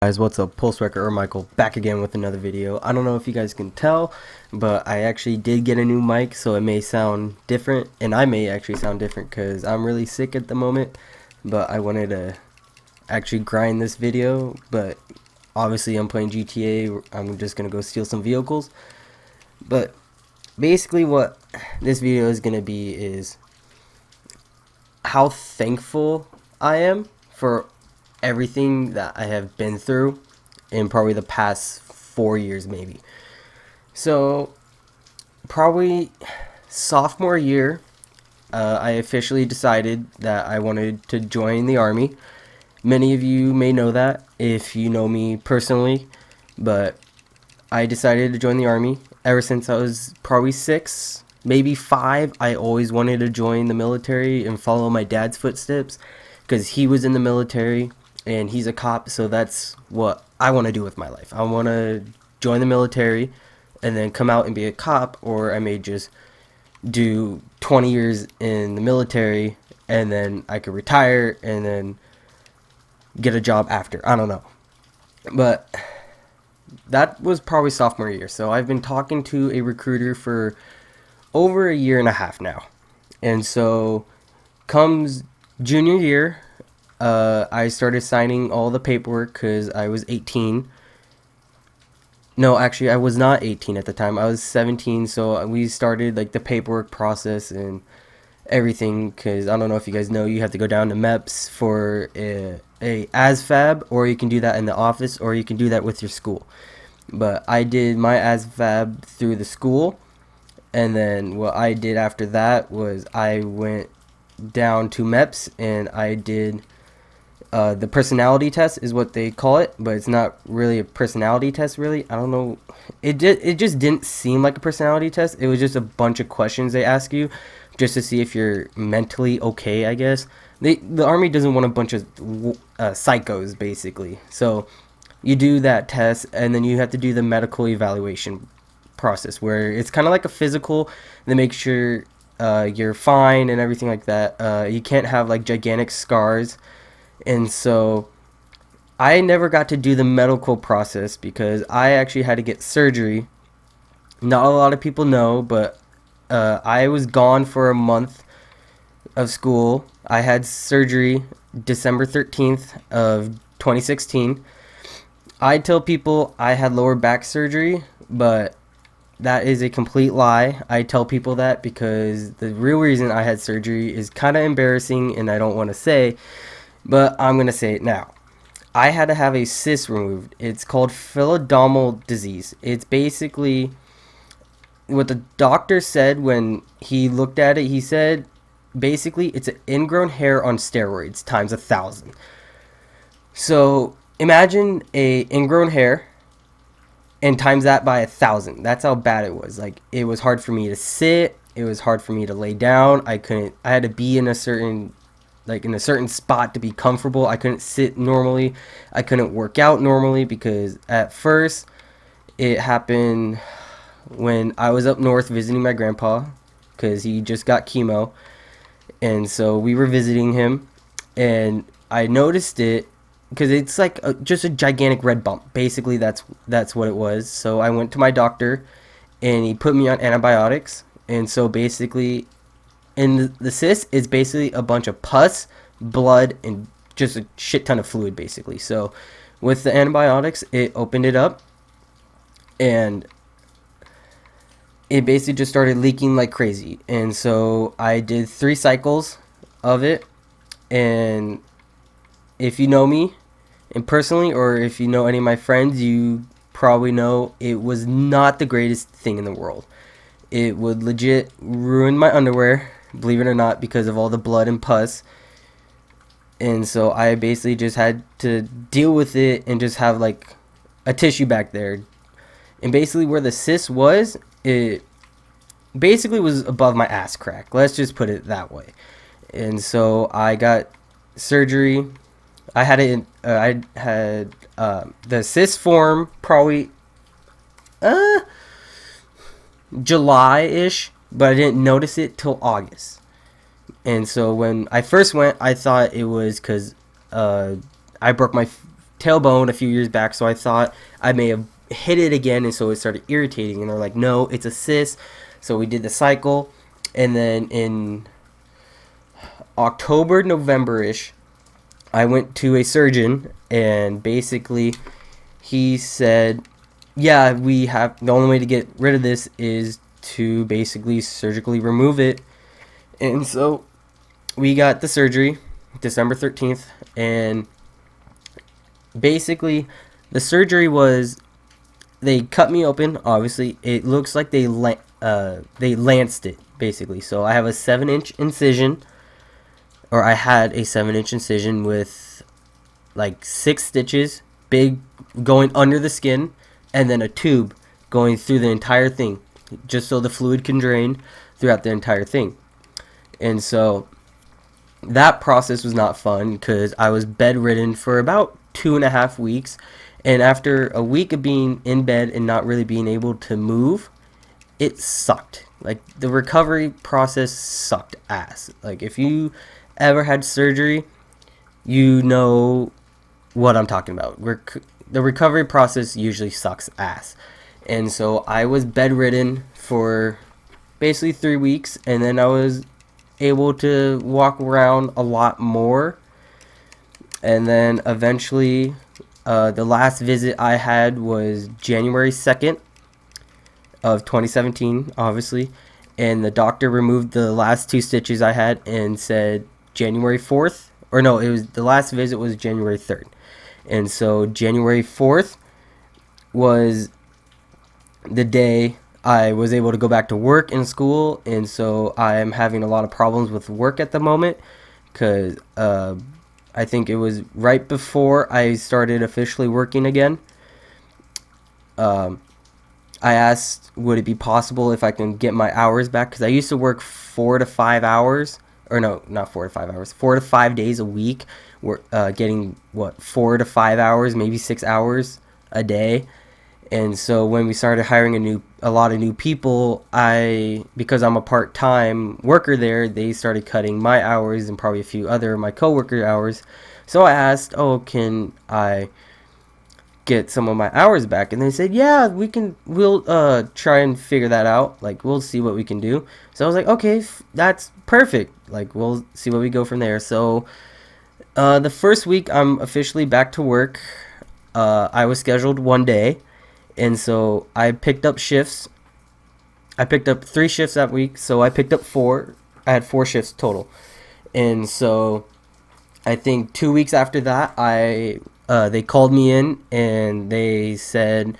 Guys, what's up? Pulse Wrecker or Michael back again with another video. I don't know if you guys can tell, but I actually did get a new mic, so it may sound different, and I may actually sound different because I'm really sick at the moment. But I wanted to actually grind this video, but obviously I'm playing GTA. I'm just gonna go steal some vehicles. But basically what this video is gonna be is how thankful I am for everything that I have been through in probably the past 4 years maybe. So probably sophomore year, I officially decided that I wanted to join the army. Many of you may know that if you know me personally, but I decided to join the army. Ever since I was probably 6, maybe 5, I always wanted to join the military and follow my dad's footsteps because he was in the military and he's a cop, so that's what I want to do with my life. I want to join the military and then come out and be a cop, or I may just do 20 years in the military and then I could retire and then get a job after. I don't know. But that was probably sophomore year. So I've been talking to a recruiter for over a year and a half now. And so comes junior year, I started signing all the paperwork because I was 18. No, actually, I was not 18 at the time. I was 17, so we started like the paperwork process and everything because I don't know if you guys know, you have to go down to MEPS for a ASVAB, or you can do that in the office, or you can do that with your school. But I did my ASVAB through the school, and then what I did after that was I went down to MEPS and I did the personality test is what they call it, but it's not really a personality test really. I don't know. It just didn't seem like a personality test. It was just a bunch of questions they ask you just to see if you're mentally okay, I guess. The army doesn't want a bunch of psychos basically. So you do that test and then you have to do the medical evaluation process where it's kind of like a physical to make sure you're fine and everything like that. You can't have like gigantic scars. And so I never got to do the medical process because I actually had to get surgery. Not a lot of people know, but I was gone for a month of school. I had surgery December 13th of 2016. I tell people I had lower back surgery, but that is a complete lie. I tell people that because the real reason I had surgery is kind of embarrassing and I don't want to say, but I'm going to say it now. I had to have a cyst removed. It's called phyllodymal disease. It's basically what the doctor said when he looked at it. He said basically it's an ingrown hair on steroids times 1,000. So imagine a ingrown hair and times that by 1,000. That's how bad it was. Like, it was hard for me to sit. It was hard for me to lay down. I had to be in a certain spot to be comfortable. I couldn't sit normally. I couldn't work out normally because at first it happened when I was up north visiting my grandpa because he just got chemo. And so we were visiting him and I noticed it because it's like just a gigantic red bump. Basically, that's what it was. So I went to my doctor and he put me on antibiotics. And so basically, and the cyst is basically a bunch of pus, blood, and just a shit ton of fluid, basically. So with the antibiotics, it opened it up, and it basically just started leaking like crazy. And so I did 3 cycles of it, and if you know me, and personally, or if you know any of my friends, you probably know it was not the greatest thing in the world. It would legit ruin my underwear, believe it or not, because of all the blood and pus. And so I basically just had to deal with it and just have like a tissue back there. And basically where the cyst was, it basically was above my ass crack. Let's just put it that way. And so I got surgery. I had the cyst form probably July-ish, but I didn't notice it till August. And so when I first went, I thought it was because I broke my tailbone a few years back, so I thought I may have hit it again, and so it started irritating. And they're like, no, it's a cyst. So we did the cycle, and then in October, November-ish, I went to a surgeon, and basically he said, yeah, we have, the only way to get rid of this is to basically surgically remove it. And so we got the surgery December 13th, and basically the surgery was, they cut me open. Obviously it looks like they lanced it basically. So I have a 7-inch incision, or I had a 7-inch incision with like 6 stitches, big, going under the skin, and then a tube going through the entire thing, just so the fluid can drain throughout the entire thing. And so that process was not fun because I was bedridden for about 2.5 weeks. And after a week of being in bed and not really being able to move, it sucked. Like, the recovery process sucked ass. Like, if you ever had surgery, you know what I'm talking about. The recovery process usually sucks ass. And so I was bedridden for basically 3 weeks, and then I was able to walk around a lot more. And then eventually the last visit I had was January 2nd of 2017, obviously, and the doctor removed the last 2 stitches I had and said January 4th, or no, it was, the last visit was January 3rd. And so January 4th was the day I was able to go back to work and school. And so I am having a lot of problems with work at the moment because I think it was right before I started officially working again. I asked, would it be possible if I can get my hours back? Because I used to work 4 to 5 hours, or no, not 4 to 5 hours, 4 to 5 days a week. We're getting, 4 to 5 hours, maybe 6 hours a day. And so when we started hiring a lot of new people, because I'm a part-time worker there, they started cutting my hours and probably a few other of my coworker hours. So I asked, oh, can I get some of my hours back? And they said, yeah, we'll try and figure that out. Like, we'll see what we can do. So I was like, okay, that's perfect. Like, we'll see what we go from there. So the first week I'm officially back to work. I was scheduled one day. And so I picked up shifts. I picked up 3 shifts that week. So I picked up 4. I had 4 shifts total. And so I think 2 weeks after that, they called me in and they said,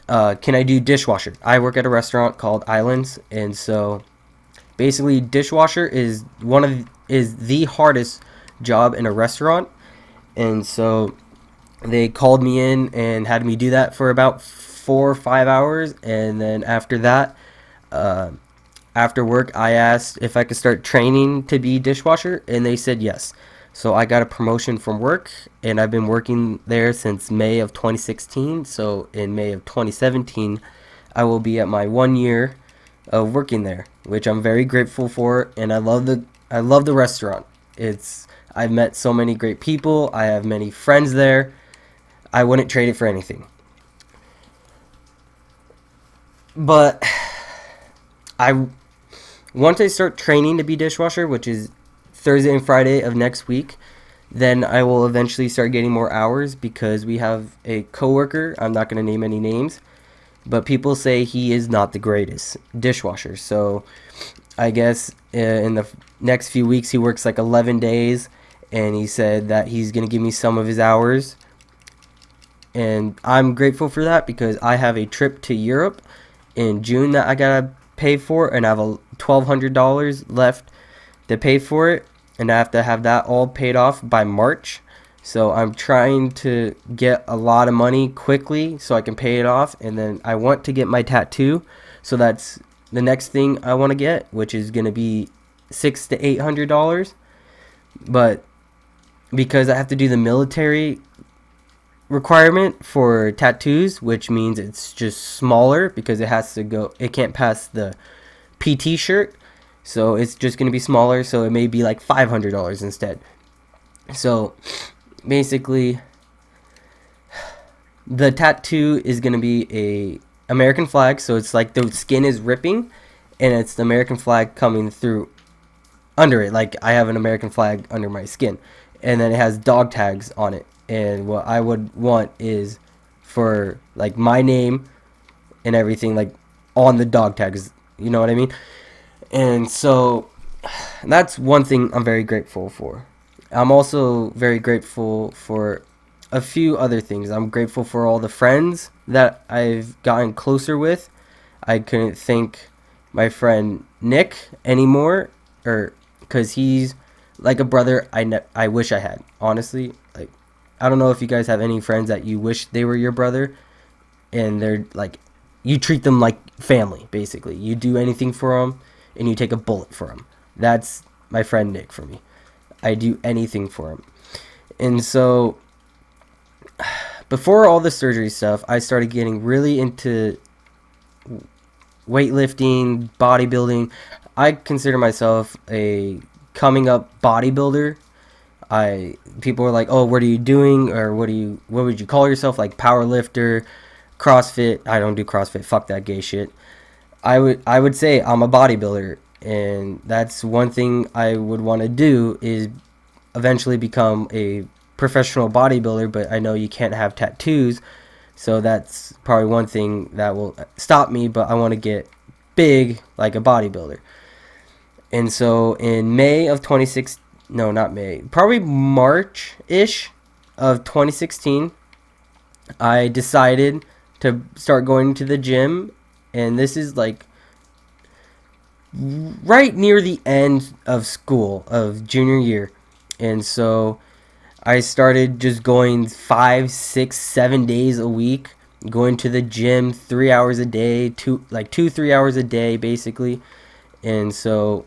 can I do dishwasher? I work at a restaurant called Islands. And so basically dishwasher is the hardest job in a restaurant. And so they called me in and had me do that for about 4 or 5 hours. And then after that, after work, I asked if I could start training to be dishwasher, and they said yes. So I got a promotion from work, and I've been working there since May of 2016. So in May of 2017, I will be at my 1 year of working there, which I'm very grateful for. And I love the restaurant. I've met so many great people. I have many friends there. I wouldn't trade it for anything. But once I start training to be dishwasher, which is Thursday and Friday of next week, then I will eventually start getting more hours because we have a coworker. I'm not going to name any names, but people say he is not the greatest dishwasher. So I guess in the next few weeks he works like 11 days, and he said that he's going to give me some of his hours. And I'm grateful for that because I have a trip to Europe in June that I gotta pay for, and I have $1,200 left to pay for it, and I have to have that all paid off by March. So I'm trying to get a lot of money quickly so I can pay it off, and then I want to get my tattoo. So that's the next thing I want to get, which is gonna be $600 to $800. But because I have to do the military requirement for tattoos, which means it's just smaller because it can't pass the PT shirt, so it's just going to be smaller, so it may be like $500 instead. So basically the tattoo is going to be a American flag, so it's like the skin is ripping and it's the American flag coming through under it. Like I have an American flag under my skin, and then it has dog tags on it. And what I would want is for like my name and everything like on the dog tags, you know what I mean? And so that's one thing I'm very grateful for. I'm also very grateful for a few other things. I'm grateful for all the friends that I've gotten closer with. I couldn't thank my friend Nick anymore, or because he's like a brother I wish I had. Honestly, like I don't know if you guys have any friends that you wish they were your brother, and they're like you treat them like family. Basically, you do anything for them, and you take a bullet for them. That's my friend Nick for me. I do anything for him. And so before all the surgery stuff, I started getting really into weightlifting, bodybuilding. I consider myself a coming up bodybuilder. People were like, "Oh, what are you doing?" or what would you call yourself? Like power lifter, CrossFit. I don't do CrossFit. Fuck that gay shit. I would say I'm a bodybuilder, and that's one thing I would want to do is eventually become a professional bodybuilder, but I know you can't have tattoos, so that's probably one thing that will stop me, but I want to get big like a bodybuilder. And so in May of 26, no, not May, probably March-ish of 2016, I decided to start going to the gym, and this is like right near the end of school, of junior year. And so I started just going 5, 6, 7 days a week, going to the gym 3 hours a day, 3 hours a day basically. And so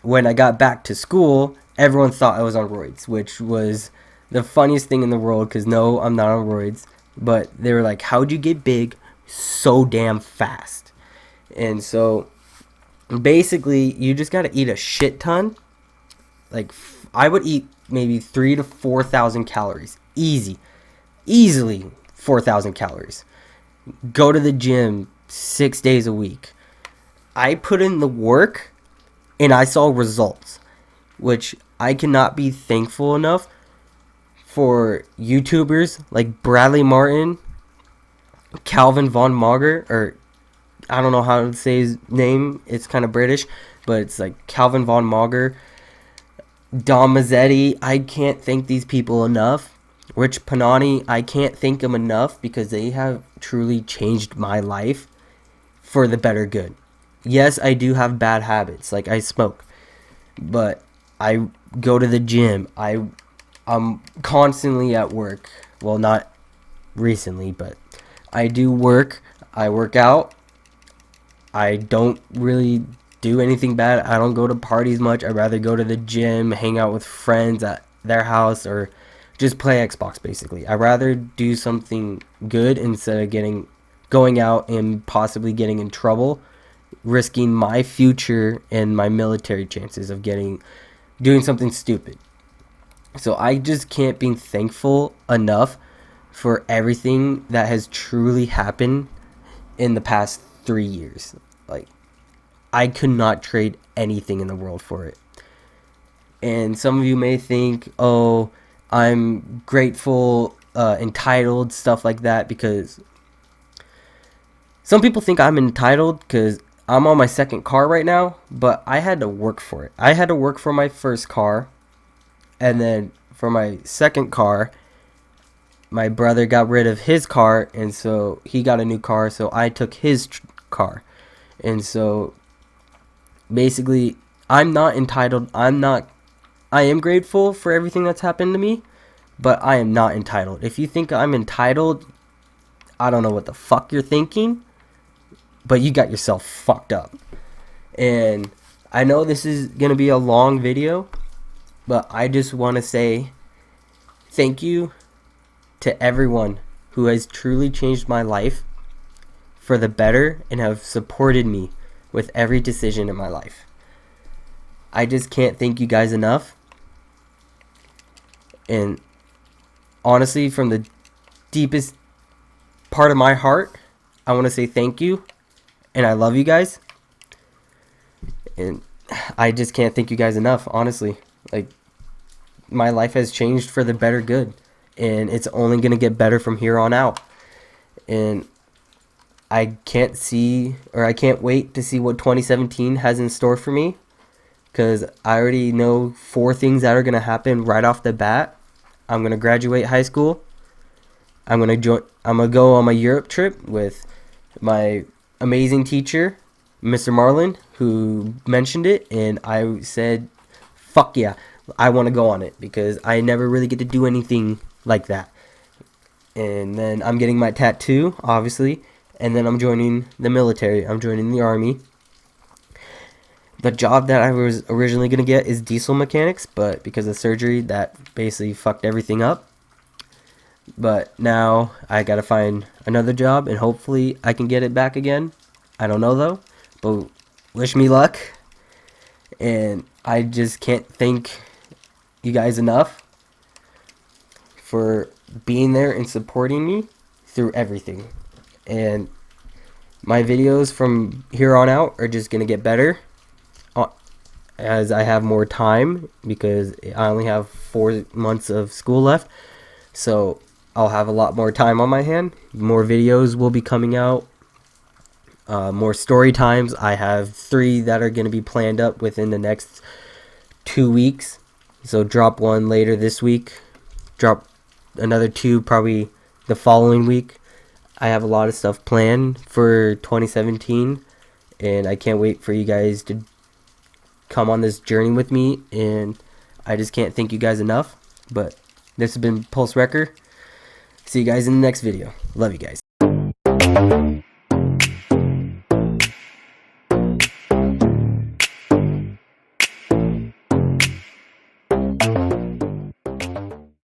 when I got back to school, everyone thought I was on roids, which was the funniest thing in the world, because no, I'm not on roids. But they were like, how'd you get big so damn fast? And so basically you just got to eat a shit ton. Like I would eat maybe 3,000 to 4,000 calories, easily 4,000 calories. Go to the gym 6 days a week. I put in the work and I saw results, which I cannot be thankful enough for YouTubers like Bradley Martin, Calvin Von Mager, or I don't know how to say his name. It's kind of British, but it's like Calvin Von Mager, Dom Mazzetti. I can't thank these people enough. Rich Panani, I can't thank them enough because they have truly changed my life for the better good. Yes, I do have bad habits, like I smoke, but I go to the gym. I'm constantly at work. Well, not recently, but I do work. I work out. I don't really do anything bad. I don't go to parties much. I'd rather go to the gym, hang out with friends at their house, or just play Xbox basically. I'd rather do something good instead of going out and possibly getting in trouble, risking my future and my military chances of doing something stupid. So I just can't be thankful enough for everything that has truly happened in the past 3 years. Like, I could not trade anything in the world for it. And some of you may think, oh, I'm grateful, entitled, stuff like that, because some people think I'm entitled because I'm on my second car right now, but I had to work for it. I had to work for my first car, and then for my second car, my brother got rid of his car, and so he got a new car, so I took his car. And so basically, I'm not entitled. I am grateful for everything that's happened to me, but I am not entitled. If you think I'm entitled, I don't know what the fuck you're thinking, but you got yourself fucked up. And I know this is going to be a long video, but I just want to say thank you to everyone who has truly changed my life for the better and have supported me with every decision in my life. I just can't thank you guys enough. And honestly, from the deepest part of my heart, I want to say thank you, and I love you guys. And I just can't thank you guys enough, honestly. Like, my life has changed for the better good, and it's only going to get better from here on out. And I can't wait to see what 2017 has in store for me, because I already know 4 things that are going to happen right off the bat. I'm going to graduate high school. I'm going to go on my Europe trip with my amazing teacher, Mr. Marlin, who mentioned it, and I said, fuck yeah, I want to go on it, because I never really get to do anything like that. And then I'm getting my tattoo, obviously, and then I'm joining the military. I'm joining the Army. The job that I was originally going to get is diesel mechanics, but because of surgery, that basically fucked everything up. But now I got to find another job, and hopefully I can get it back again. I don't know, though, but wish me luck. And I just can't thank you guys enough for being there and supporting me through everything. And my videos from here on out are just going to get better as I have more time, because I only have 4 months of school left. So I'll have a lot more time on my hand. More videos will be coming out. More story times. I have 3 that are going to be planned up within the next 2 weeks. So drop 1 later this week. Drop another 2 probably the following week. I have a lot of stuff planned for 2017, and I can't wait for you guys to come on this journey with me, and I just can't thank you guys enough. But this has been Pulse Wrecker. See you guys in the next video. Love you guys.